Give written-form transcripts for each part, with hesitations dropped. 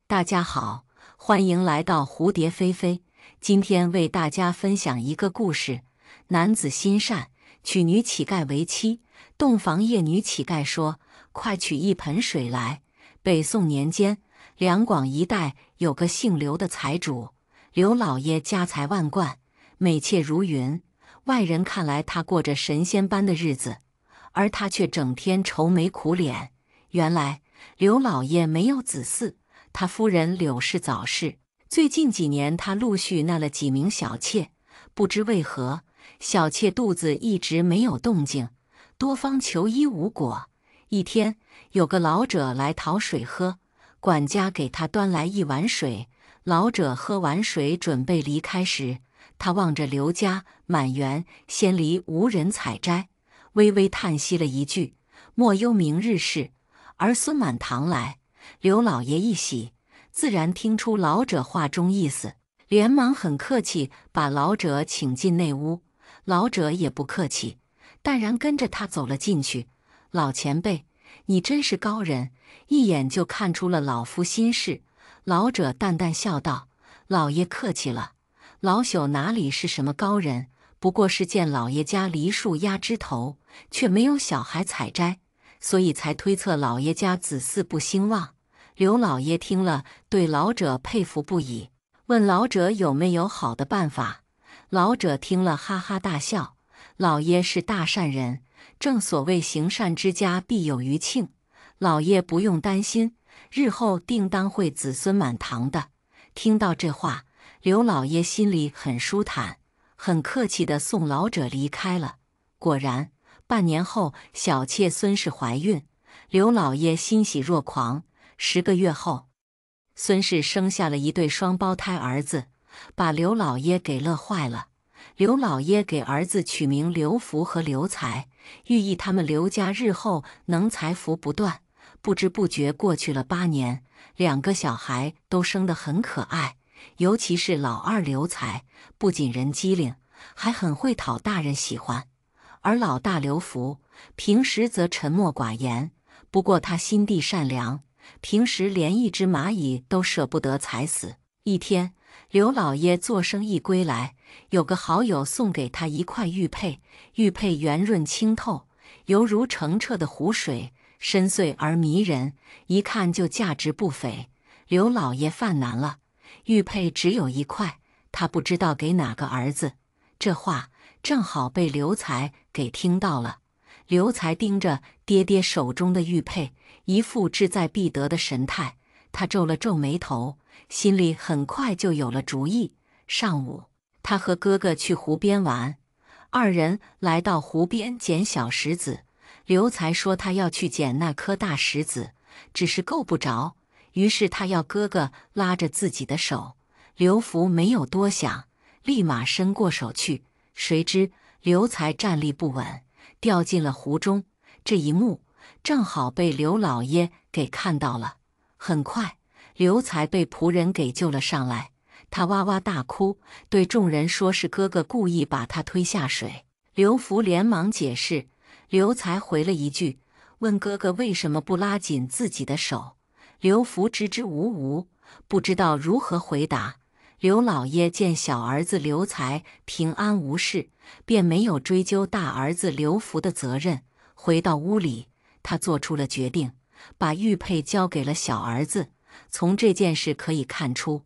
大家好，欢迎来到蝴蝶飞飞。今天为大家分享一个故事：男子心善，娶女乞丐为妻。洞房夜，女乞丐说：“快取一盆水来。”北宋年间，两广一带有个姓刘的财主，刘老爷家财万贯，美妾如云，外人看来他过着神仙般的日子，而他却整天愁眉苦脸。原来刘老爷没有子嗣，他夫人柳氏早逝。最近几年，他陆续纳了几名小妾，不知为何，小妾肚子一直没有动静，多方求医无果。一天，有个老者来讨水喝，管家给他端来一碗水。老者喝完水准备离开时，他望着刘家满园鲜梨无人采摘，微微叹息了一句：“莫忧明日事，儿孙满堂来。”刘老爷一喜，自然听出老者话中意思，连忙很客气把老者请进内屋。老者也不客气，淡然跟着他走了进去。老前辈，你真是高人，一眼就看出了老夫心事。老者淡淡笑道：“老爷客气了，老朽哪里是什么高人，不过是见老爷家梨树压枝头，却没有小孩采摘，所以才推测老爷家子嗣不兴旺。”刘老爷听了，对老者佩服不已，问老者有没有好的办法。老者听了，哈哈大笑：“老爷是大善人，正所谓行善之家必有余庆，老爷不用担心，日后定当会子孙满堂的。”听到这话，刘老爷心里很舒坦，很客气地送老者离开了。果然，半年后，小妾孙氏怀孕，刘老爷欣喜若狂。10个月后，孙氏生下了一对双胞胎儿子，把刘老爷给乐坏了。刘老爷给儿子取名刘福和刘才，寓意他们刘家日后能财福不断。不知不觉过去了8年，2个小孩都生得很可爱，尤其是老二刘才，不仅人机灵，还很会讨大人喜欢。而老大刘福平时则沉默寡言，不过他心地善良，平时连一只蚂蚁都舍不得踩死。一天，刘老爷做生意归来，有个好友送给他一块玉佩，玉佩圆润清透，犹如澄澈的湖水，深邃而迷人，一看就价值不菲。刘老爷犯难了，玉佩只有1块，他不知道给哪个儿子。这话正好被刘才给听到了。刘才盯着爹爹手中的玉佩，一副志在必得的神态。他皱了皱眉头，心里很快就有了主意。上午，他和哥哥去湖边玩，2人来到湖边捡小石子。刘才说他要去捡那颗大石子，只是够不着，于是他要哥哥拉着自己的手。刘福没有多想，立马伸过手去，谁知刘才站立不稳，掉进了湖中。这一幕正好被刘老爷给看到了。很快，刘才被仆人给救了上来，他哇哇大哭，对众人说是哥哥故意把他推下水。刘福连忙解释，刘才回了一句，问哥哥为什么不拉紧自己的手。刘福支支吾吾，不知道如何回答。刘老爷见小儿子刘才平安无事，便没有追究大儿子刘福的责任。回到屋里，他做出了决定，把玉佩交给了小儿子。从这件事可以看出，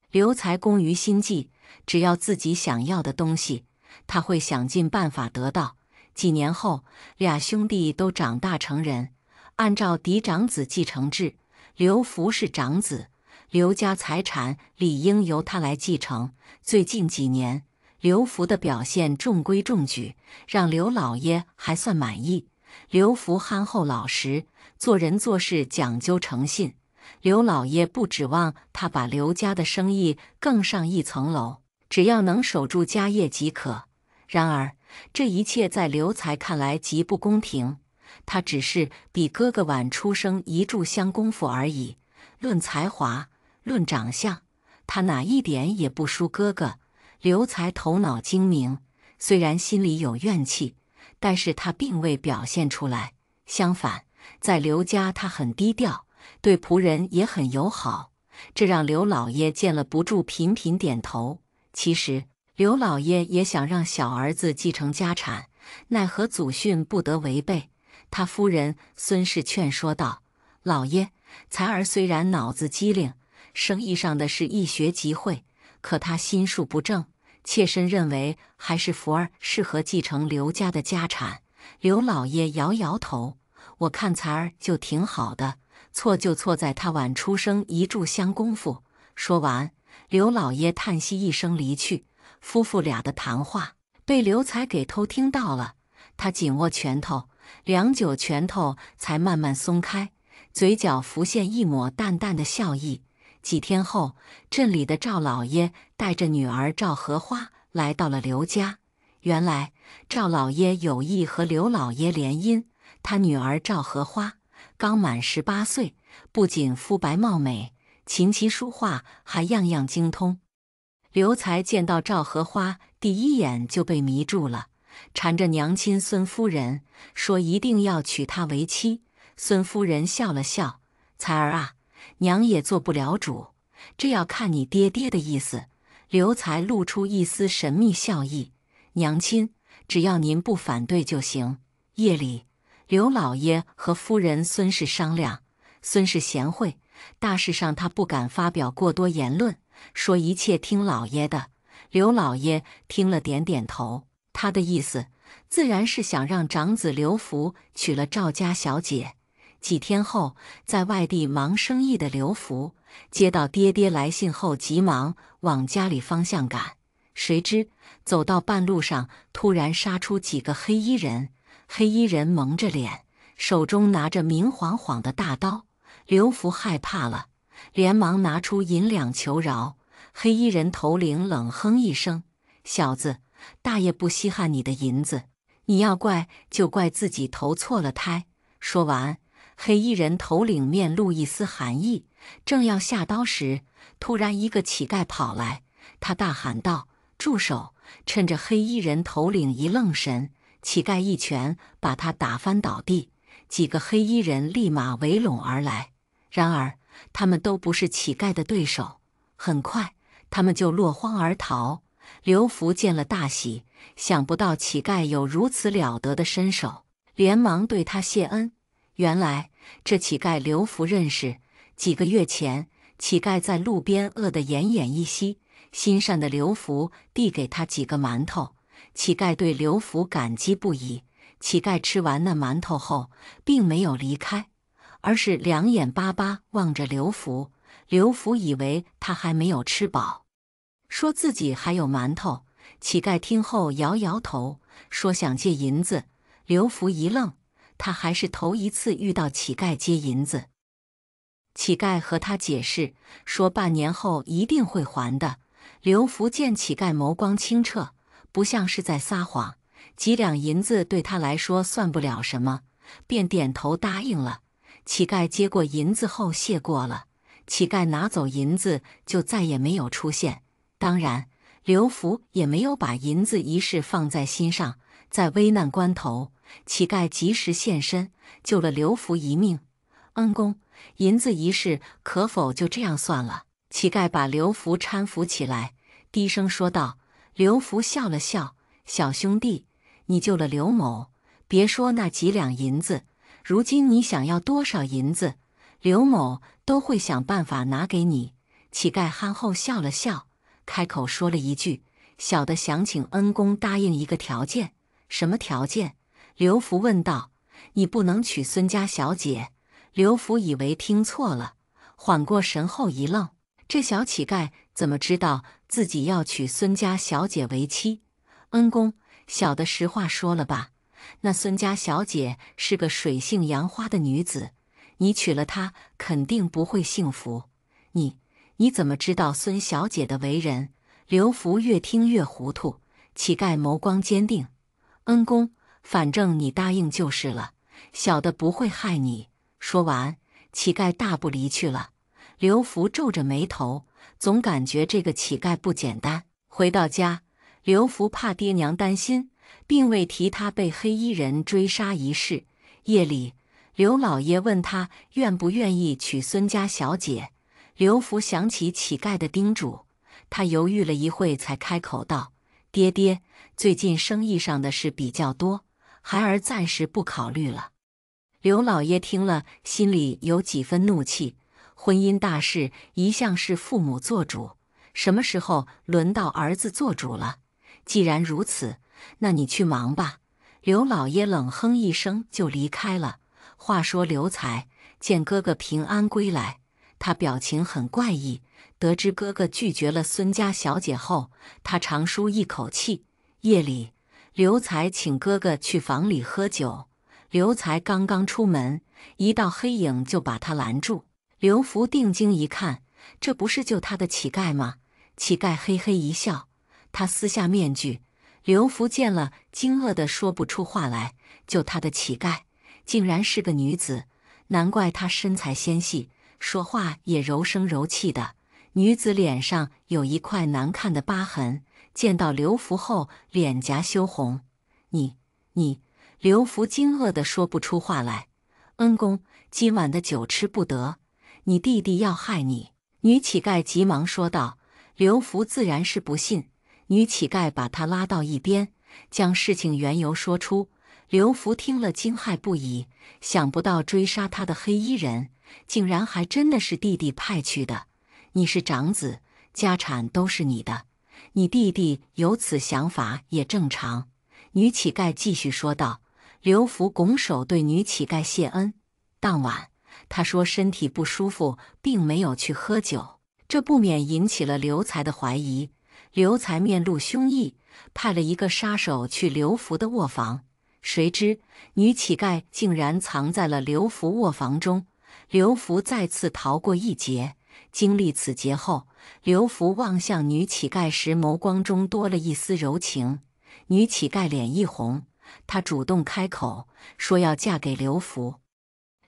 刘才工于心计，只要自己想要的东西，他会想尽办法得到。几年后，2兄弟都长大成人，按照嫡长子继承制，刘福是长子，刘家财产理应由他来继承。最近几年，刘福的表现中规中矩，让刘老爷还算满意。刘福憨厚老实，做人做事讲究诚信，刘老爷不指望他把刘家的生意更上一层楼，只要能守住家业即可。然而，这一切在刘才看来极不公平，他只是比哥哥晚出生1炷香功夫而已，论才华，论长相，他哪一点也不输哥哥。刘才头脑精明，虽然心里有怨气，但是他并未表现出来。相反，在刘家他很低调，对仆人也很友好。这让刘老爷见了不住频频点头。其实刘老爷也想让小儿子继承家产，奈何祖训不得违背。他夫人孙氏劝说道：“老爷，才儿虽然脑子机灵，生意上的事一学即会，可他心术不正，妾身认为还是福儿适合继承刘家的家产。”刘老爷摇摇头：“我看才儿就挺好的，错就错在他晚出生一炷香功夫。”说完，刘老爷叹息一声离去。夫妇俩的谈话被刘才给偷听到了，他紧握拳头，良久拳头才慢慢松开，嘴角浮现一抹淡淡的笑意。几天后，镇里的赵老爷带着女儿赵荷花来到了刘家。原来赵老爷有意和刘老爷联姻，他女儿赵荷花刚满18岁，不仅肤白貌美，琴棋书画还样样精通。刘才见到赵荷花，第一眼就被迷住了，缠着娘亲孙夫人说一定要娶她为妻。孙夫人笑了笑：“才儿啊，娘也做不了主，这要看你爹爹的意思。”刘才露出一丝神秘笑意：“娘亲，只要您不反对就行。”夜里，刘老爷和夫人孙氏商量。孙氏贤惠，大事上他不敢发表过多言论，说一切听老爷的。刘老爷听了点点头，他的意思自然是想让长子刘福娶了赵家小姐。几天后，在外地忙生意的刘福接到爹爹来信后，急忙往家里方向赶。谁知走到半路上，突然杀出几个黑衣人，黑衣人蒙着脸，手中拿着明晃晃的大刀。刘福害怕了，连忙拿出银两求饶。黑衣人头领冷哼一声：“小子，大爷不稀罕你的银子，你要怪就怪自己投错了胎。”说完，黑衣人头领面露一丝寒意，正要下刀时，突然一个乞丐跑来，他大喊道：“住手！”趁着黑衣人头领一愣神，乞丐一拳把他打翻倒地。几个黑衣人立马围拢而来，然而他们都不是乞丐的对手，很快他们就落荒而逃。刘福见了大喜，想不到乞丐有如此了得的身手，连忙对他谢恩。原来这乞丐刘福认识，几个月前乞丐在路边饿得奄奄一息，心善的刘福递给他几个馒头，乞丐对刘福感激不已。乞丐吃完那馒头后，并没有离开，而是两眼巴巴望着刘福。刘福以为他还没有吃饱，说自己还有馒头。乞丐听后摇摇头，说想借银子。刘福一愣，他还是头一次遇到乞丐接银子。乞丐和他解释说半年后一定会还的。刘福见乞丐眸光清澈，不像是在撒谎，几两银子对他来说算不了什么，便点头答应了。乞丐接过银子后谢过了，乞丐拿走银子就再也没有出现。当然，刘福也没有把银子一事放在心上，在危难关头，乞丐及时现身，救了刘福一命。恩公，银子一事可否就这样算了？乞丐把刘福搀扶起来，低声说道。刘福笑了笑：“小兄弟，你救了刘某，别说那几两银子，如今你想要多少银子，刘某都会想办法拿给你。”乞丐憨厚笑了笑，开口说了一句：“小的想请恩公答应一个条件。”“什么条件？”刘福问道。“你不能娶孙家小姐。”刘福以为听错了，缓过神后一愣，这小乞丐怎么知道自己要娶孙家小姐为妻？“恩公，小的实话说了吧，那孙家小姐是个水性杨花的女子，你娶了她肯定不会幸福。你怎么知道孙小姐的为人？”刘福越听越糊涂，乞丐眸光坚定：“恩公，反正你答应就是了，小的不会害你。”说完，乞丐大步离去了。刘福皱着眉头，总感觉这个乞丐不简单。回到家，刘福怕爹娘担心，并未提他被黑衣人追杀一事。夜里，刘老爷问他愿不愿意娶孙家小姐。刘福想起乞丐的叮嘱，他犹豫了一会，才开口道：“爹爹，最近生意上的事比较多，孩儿暂时不考虑了。”刘老爷听了，心里有几分怒气。婚姻大事一向是父母做主，什么时候轮到儿子做主了？既然如此，那你去忙吧。刘老爷冷哼一声就离开了。话说刘才见哥哥平安归来，他表情很怪异。得知哥哥拒绝了孙家小姐后，他长舒一口气。夜里，刘才请哥哥去房里喝酒。刘才刚刚出门，一道黑影就把他拦住。刘福定睛一看，这不是救他的乞丐吗？乞丐嘿嘿一笑，他撕下面具。刘福见了，惊愕地说不出话来。救他的乞丐竟然是个女子，难怪她身材纤细，说话也柔声柔气的。女子脸上有一块难看的疤痕，见到刘福后，脸颊羞红。你，刘福惊愕地说不出话来。恩公，今晚的酒吃不得，你弟弟要害你。女乞丐急忙说道。刘福自然是不信。女乞丐把他拉到一边，将事情缘由说出。刘福听了惊骇不已，想不到追杀他的黑衣人，竟然还真的是弟弟派去的。你是长子，家产都是你的，你弟弟有此想法也正常。女乞丐继续说道。刘福拱手对女乞丐谢恩。当晚，他说身体不舒服，并没有去喝酒，这不免引起了刘才的怀疑。刘才面露凶意，派了一个杀手去刘福的卧房。谁知女乞丐竟然藏在了刘福卧房中，刘福再次逃过一劫。经历此劫后，刘福望向女乞丐时，眸光中多了一丝柔情。女乞丐脸一红，她主动开口说要嫁给刘福。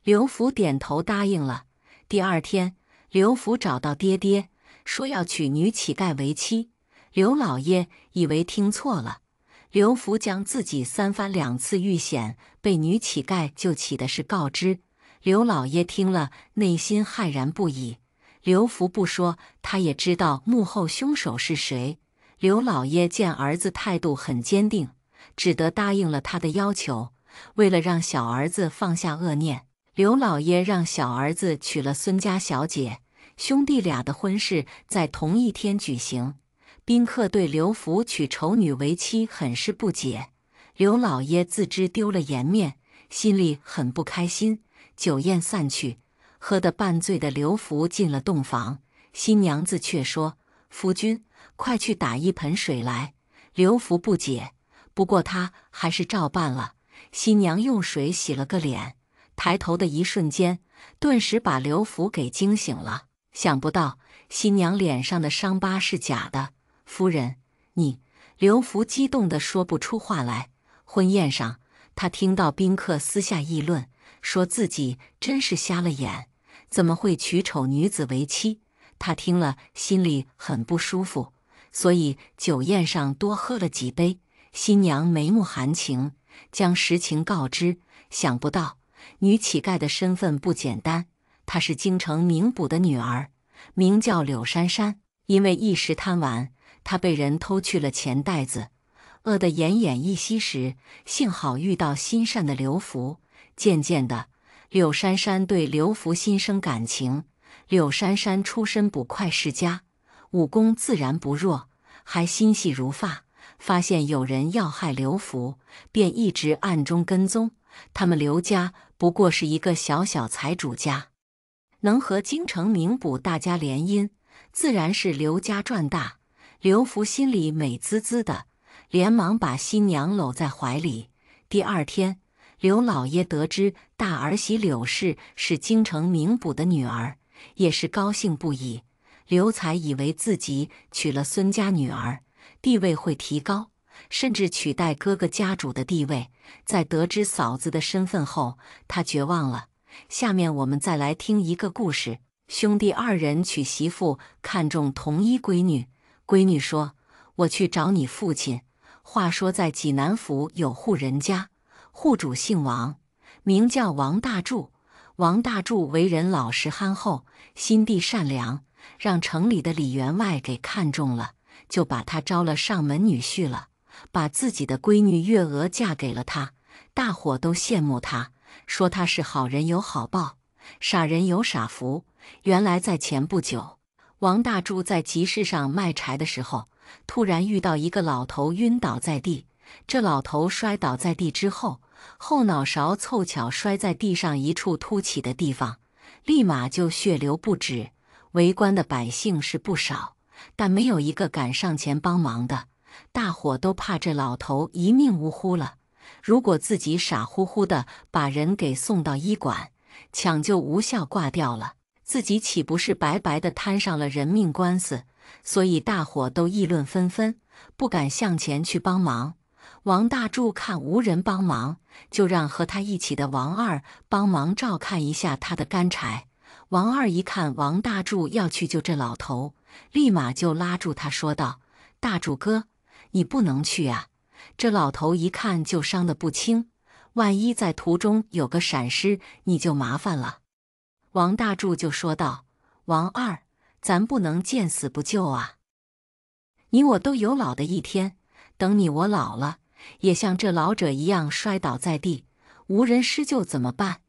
刘福点头答应了。第二天，刘福找到爹爹，说要娶女乞丐为妻。刘老爷以为听错了。刘福将自己三番两次遇险被女乞丐救起的事告知。刘老爷听了，内心骇然不已。刘福不说，他也知道幕后凶手是谁。刘老爷见儿子态度很坚定，只得答应了他的要求。为了让小儿子放下恶念，刘老爷让小儿子娶了孙家小姐，兄弟俩的婚事在同一天举行。宾客对刘福娶丑女为妻很是不解，刘老爷自知丢了颜面，心里很不开心。酒宴散去，喝得半醉的刘福进了洞房，新娘子却说：“夫君，快去打一盆水来。”刘福不解，不过他还是照办了。新娘用水洗了个脸，抬头的一瞬间，顿时把刘福给惊醒了。想不到新娘脸上的伤疤是假的。夫人，你……刘福激动地说不出话来。婚宴上，他听到宾客私下议论，说自己真是瞎了眼，怎么会娶丑女子为妻？他听了心里很不舒服，所以酒宴上多喝了几杯。新娘眉目含情，将实情告知。想不到女乞丐的身份不简单，她是京城名捕的女儿，名叫柳珊珊。因为一时贪玩，她被人偷去了钱袋子，饿得奄奄一息时，幸好遇到心善的刘福。渐渐的，柳珊珊对刘福心生感情。柳珊珊出身捕快世家，武功自然不弱，还心细如发。发现有人要害刘福，便一直暗中跟踪。他们刘家不过是一个小小财主家，能和京城名捕大家联姻，自然是刘家赚大。刘福心里美滋滋的，连忙把新娘搂在怀里。第二天，刘老爷得知大儿媳柳氏是京城名捕的女儿，也是高兴不已。刘才以为自己娶了孙家女儿，地位会提高，甚至取代哥哥家主的地位。在得知嫂子的身份后，他绝望了。下面我们再来听一个故事。兄弟二人娶媳妇，看中同一闺女。闺女说：“我去找你父亲。”话说在济南府有户人家，户主姓王，名叫王大柱。王大柱为人老实憨厚，心地善良，让城里的李员外给看中了，就把他招了上门女婿了，把自己的闺女月娥嫁给了他。大伙都羡慕他，说他是好人有好报，傻人有傻福。原来在前不久，王大柱在集市上卖柴的时候，突然遇到一个老头晕倒在地。这老头摔倒在地之后，后脑勺凑巧摔在地上一处凸起的地方，立马就血流不止。围观的百姓是不少，但没有一个敢上前帮忙的。大伙都怕这老头一命呜呼了，如果自己傻乎乎的把人给送到医馆，抢救无效挂掉了，自己岂不是白白的摊上了人命官司？所以大伙都议论纷纷，不敢向前去帮忙。王大柱看无人帮忙，就让和他一起的王二帮忙照看一下他的干柴。王二一看王大柱要去救这老头，立马就拉住他说道：“大柱哥，你不能去啊！这老头一看就伤得不轻，万一在途中有个闪失，你就麻烦了。”王大柱就说道：“王二，咱不能见死不救啊！你我都有老的一天，等你我老了，也像这老者一样摔倒在地，无人施救怎么办？”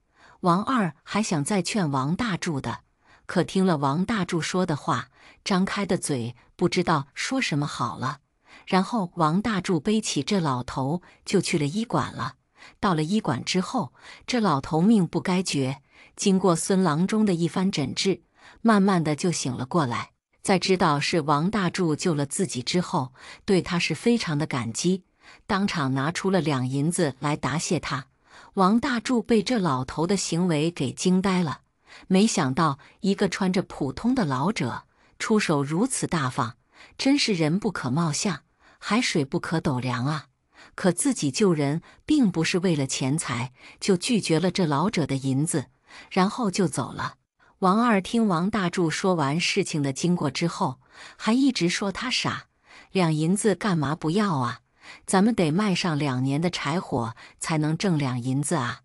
王二还想再劝王大柱的，可听了王大柱说的话，张开的嘴不知道说什么好了。然后王大柱背起这老头就去了医馆了。到了医馆之后，这老头命不该绝，经过孙郎中的一番诊治，慢慢的就醒了过来。在知道是王大柱救了自己之后，对他是非常的感激，当场拿出了2银子来答谢他。王大柱被这老头的行为给惊呆了，没想到一个穿着普通的老者出手如此大方，真是人不可貌相，海水不可斗量啊！可自己救人并不是为了钱财，就拒绝了这老者的银子，然后就走了。王二听王大柱说完事情的经过之后，还一直说他傻，2银子干嘛不要啊？咱们得卖上2年的柴火才能挣2银子啊！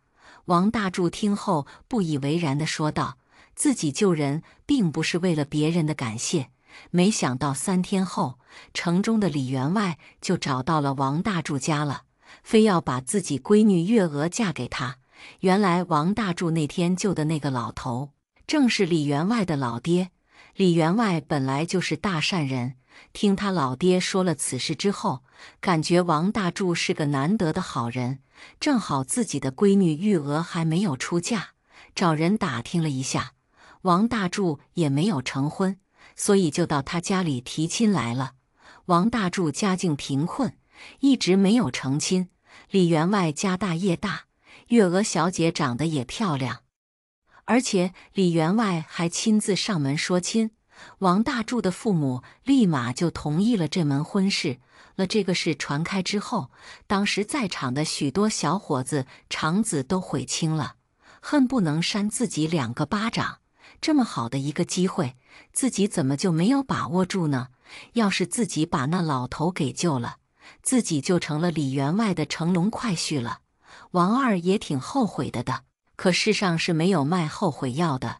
王大柱听后不以为然地说道：“自己救人并不是为了别人的感谢。”没想到3天后，城中的李员外就找到了王大柱家了，非要把自己闺女月娥嫁给他。原来王大柱那天救的那个老头，正是李员外的老爹。李员外本来就是大善人，听他老爹说了此事之后，感觉王大柱是个难得的好人，正好自己的闺女玉娥还没有出嫁，找人打听了一下，王大柱也没有成婚，所以就到他家里提亲来了。王大柱家境贫困，一直没有成亲。李员外家大业大，月娥小姐长得也漂亮，而且李员外还亲自上门说亲。王大柱的父母立马就同意了这门婚事。这个事传开之后，当时在场的许多小伙子肠子都悔青了，恨不能扇自己2个巴掌。这么好的一个机会，自己怎么就没有把握住呢？要是自己把那老头给救了，自己就成了李员外的乘龙快婿了。王二也挺后悔的，可世上是没有卖后悔药的。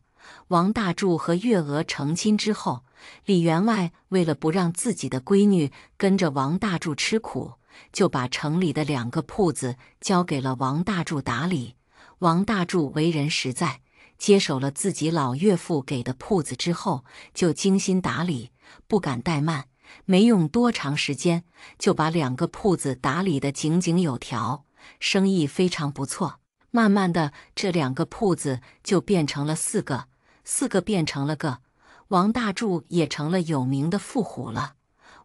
王大柱和月娥成亲之后，李员外为了不让自己的闺女跟着王大柱吃苦，就把城里的2个铺子交给了王大柱打理。王大柱为人实在，接手了自己老岳父给的铺子之后，就精心打理，不敢怠慢。没用多长时间，就把2个铺子打理得井井有条，生意非常不错。慢慢的，这2个铺子就变成了4个，4个变成了个，王大柱也成了有名的富户了。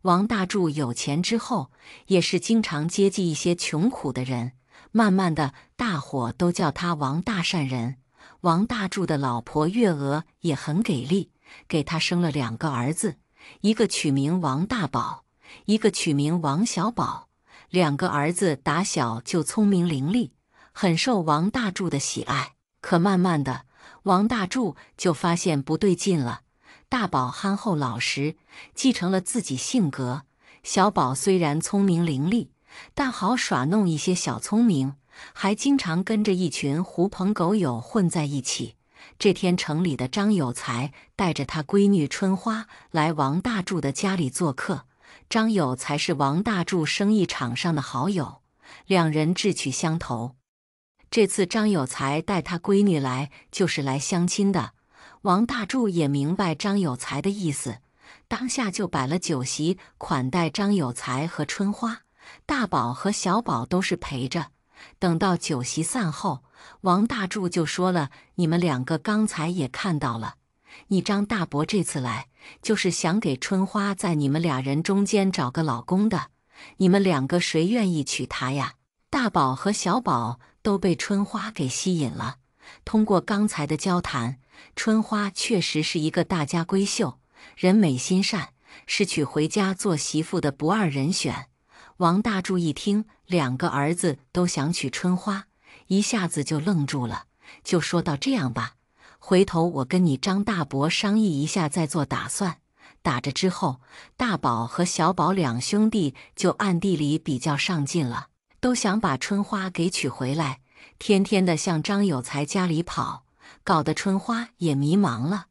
王大柱有钱之后，也是经常接济一些穷苦的人，慢慢的，大伙都叫他王大善人。王大柱的老婆月娥也很给力，给他生了2个儿子，一个取名王大宝，一个取名王小宝。2个儿子打小就聪明伶俐，很受王大柱的喜爱。可慢慢的，王大柱就发现不对劲了。大宝憨厚老实，继承了自己性格；小宝虽然聪明伶俐，但好耍弄一些小聪明。还经常跟着一群狐朋狗友混在一起。这天，城里的张有才带着他闺女春花来王大柱的家里做客。张有才是王大柱生意场上的好友，两人志趣相投。这次张有才带他闺女来，就是来相亲的。王大柱也明白张有才的意思，当下就摆了酒席款待张有才和春花。大宝和小宝都是陪着。等到酒席散后，王大柱就说了：“你们两个刚才也看到了，你张大伯这次来，就是想给春花在你们俩人中间找个老公的。你们两个谁愿意娶她呀？”大宝和小宝都被春花给吸引了。通过刚才的交谈，春花确实是一个大家闺秀，人美心善，是娶回家做媳妇的不二人选。王大柱一听两个儿子都想娶春花，一下子就愣住了，就说道：“这样吧，回头我跟你张大伯商议一下再做打算。”打着之后，大宝和小宝两兄弟就暗地里比较上进了，都想把春花给娶回来，天天的向张有才家里跑，搞得春花也迷茫了。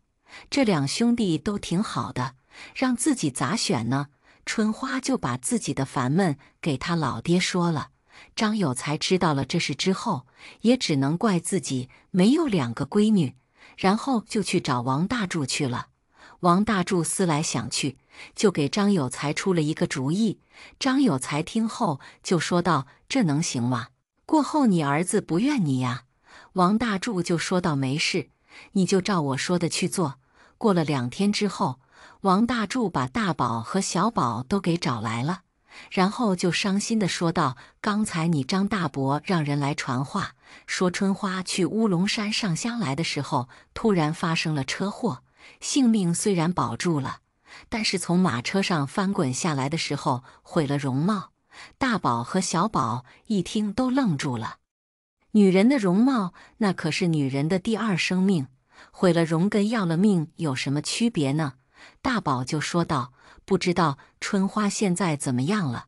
这两兄弟都挺好的，让自己咋选呢？春花就把自己的烦闷给他老爹说了。张有才知道了这事之后，也只能怪自己没有两个闺女，然后就去找王大柱去了。王大柱思来想去，就给张有才出了一个主意。张有才听后就说道：“这能行吗？过后你儿子不怨你呀？”王大柱就说道：“没事，你就照我说的去做。”过了2天之后，王大柱把大宝和小宝都给找来了，然后就伤心地说道：“刚才你张大伯让人来传话，说春花去乌龙山上香来的时候，突然发生了车祸，性命虽然保住了，但是从马车上翻滚下来的时候毁了容貌。”大宝和小宝一听都愣住了。女人的容貌，那可是女人的第二生命，毁了容跟要了命有什么区别呢？大宝就说道：“不知道春花现在怎么样了，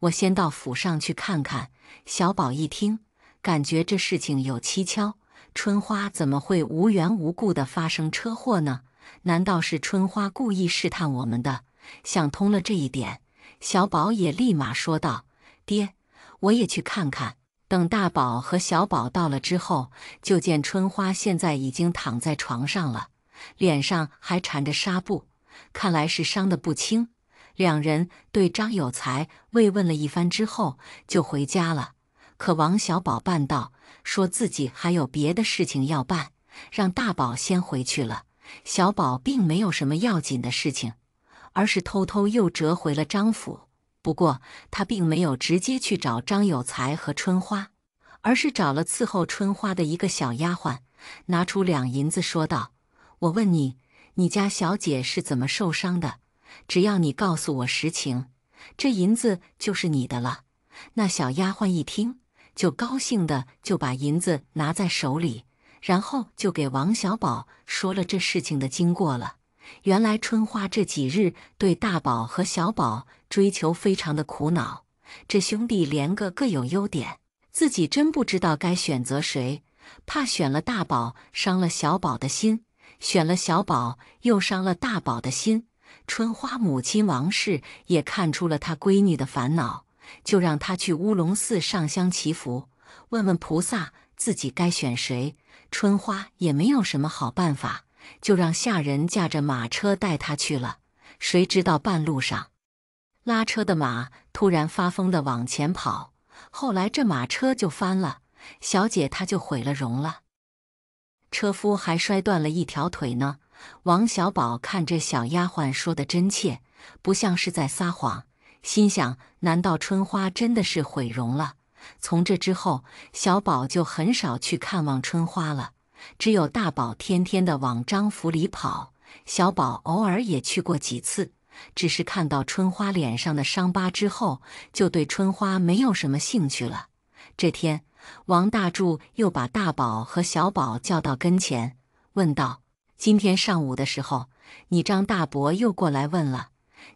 我先到府上去看看。”小宝一听，感觉这事情有蹊跷，春花怎么会无缘无故的发生车祸呢？难道是春花故意试探我们的？想通了这一点，小宝也立马说道：“爹，我也去看看。”等大宝和小宝到了之后，就见春花现在已经躺在床上了，脸上还缠着纱布，看来是伤得不轻。两人对张有才慰问了一番之后，就回家了。可王小宝办道，说自己还有别的事情要办，让大宝先回去了。小宝并没有什么要紧的事情，而是偷偷又折回了张府。不过他并没有直接去找张有才和春花，而是找了伺候春花的一个小丫鬟，拿出2银子说道：“我问你，你家小姐是怎么受伤的？只要你告诉我实情，这银子就是你的了。”那小丫鬟一听，就高兴的就把银子拿在手里，然后就给王小宝说了这事情的经过了。原来春花这几日对大宝和小宝追求非常的苦恼，这兄弟连个各有优点，自己真不知道该选择谁，怕选了大宝伤了小宝的心，选了小宝又伤了大宝的心。春花母亲王氏也看出了她闺女的烦恼，就让她去乌龙寺上香祈福，问问菩萨自己该选谁。春花也没有什么好办法，就让下人驾着马车带她去了。谁知道半路上，拉车的马突然发疯地往前跑，后来这马车就翻了，小姐她就毁了容了，车夫还摔断了一条腿呢。王小宝看这小丫鬟说的真切，不像是在撒谎，心想：难道春花真的是毁容了？从这之后，小宝就很少去看望春花了，只有大宝天天的往张府里跑，小宝偶尔也去过几次，只是看到春花脸上的伤疤之后，就对春花没有什么兴趣了。这天，王大柱又把大宝和小宝叫到跟前，问道：“今天上午的时候，你张大伯又过来问了，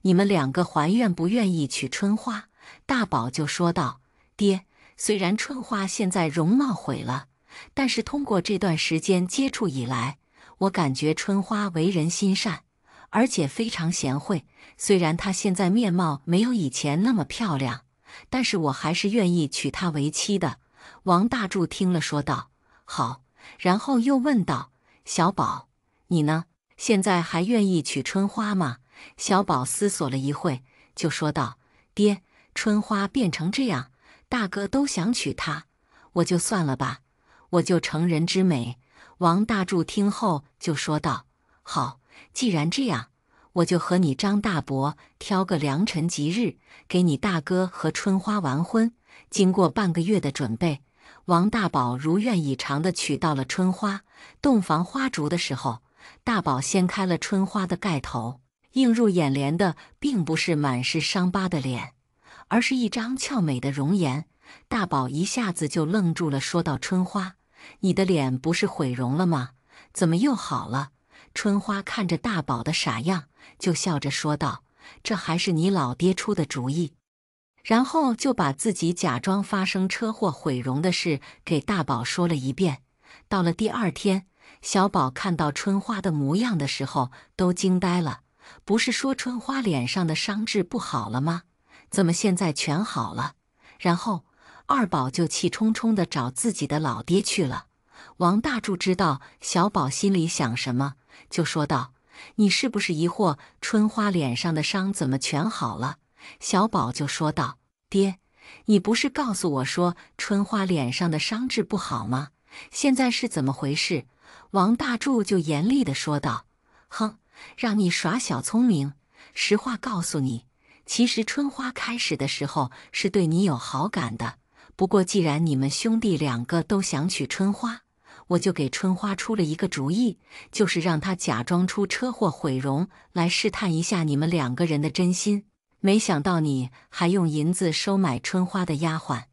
你们2个还愿不愿意娶春花？”大宝就说道：“爹，虽然春花现在容貌毁了，但是通过这段时间接触以来，我感觉春花为人心善，而且非常贤惠。虽然她现在面貌没有以前那么漂亮，但是我还是愿意娶她为妻的。”王大柱听了说道：“好。”然后又问道：“小宝，你呢？现在还愿意娶春花吗？”小宝思索了一会，就说道：“爹，春花变成这样，大哥都想娶她，我就算了吧，我就成人之美。”王大柱听后就说道：“好，既然这样，我就和你张大伯挑个良辰吉日，给你大哥和春花完婚。”经过半个月的准备，王大宝如愿以偿地娶到了春花。洞房花烛的时候，大宝掀开了春花的盖头，映入眼帘的并不是满是伤疤的脸，而是一张俏美的容颜。大宝一下子就愣住了，说道：“春花，你的脸不是毁容了吗？怎么又好了？”春花看着大宝的傻样，就笑着说道：“这还是你老爹出的主意。”然后就把自己假装发生车祸毁容的事给大宝说了一遍。到了第二天，小宝看到春花的模样的时候都惊呆了。不是说春花脸上的伤治不好了吗？怎么现在全好了？然后二宝就气冲冲地找自己的老爹去了。王大柱知道小宝心里想什么，就说道：“你是不是疑惑春花脸上的伤怎么全好了？”小宝就说道：“爹，你不是告诉我说春花脸上的伤治不好吗？现在是怎么回事？”王大柱就严厉地说道：“哼，让你耍小聪明。实话告诉你，其实春花开始的时候是对你有好感的，不过既然你们兄弟两个都想娶春花，我就给春花出了一个主意，就是让她假装出车祸毁容，来试探一下你们两个人的真心。没想到你还用银子收买春花的丫鬟，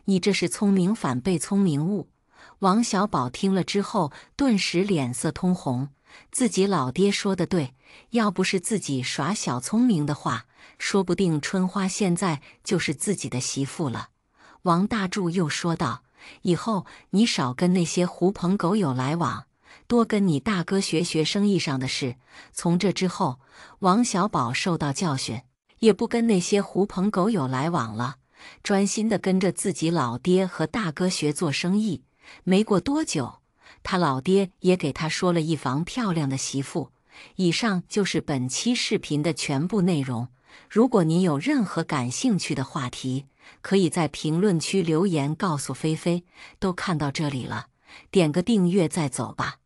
你这是聪明反被聪明误。”王小宝听了之后，顿时脸色通红。自己老爹说的对，要不是自己耍小聪明的话，说不定春花现在就是自己的媳妇了。王大柱又说道：“以后你少跟那些狐朋狗友来往，多跟你大哥学学生意上的事。”从这之后，王小宝受到教训，也不跟那些狐朋狗友来往了，专心地跟着自己老爹和大哥学做生意。没过多久，他老爹也给他说了一房漂亮的媳妇。以上就是本期视频的全部内容。如果您有任何感兴趣的话题，可以在评论区留言告诉菲菲。都看到这里了，点个订阅再走吧。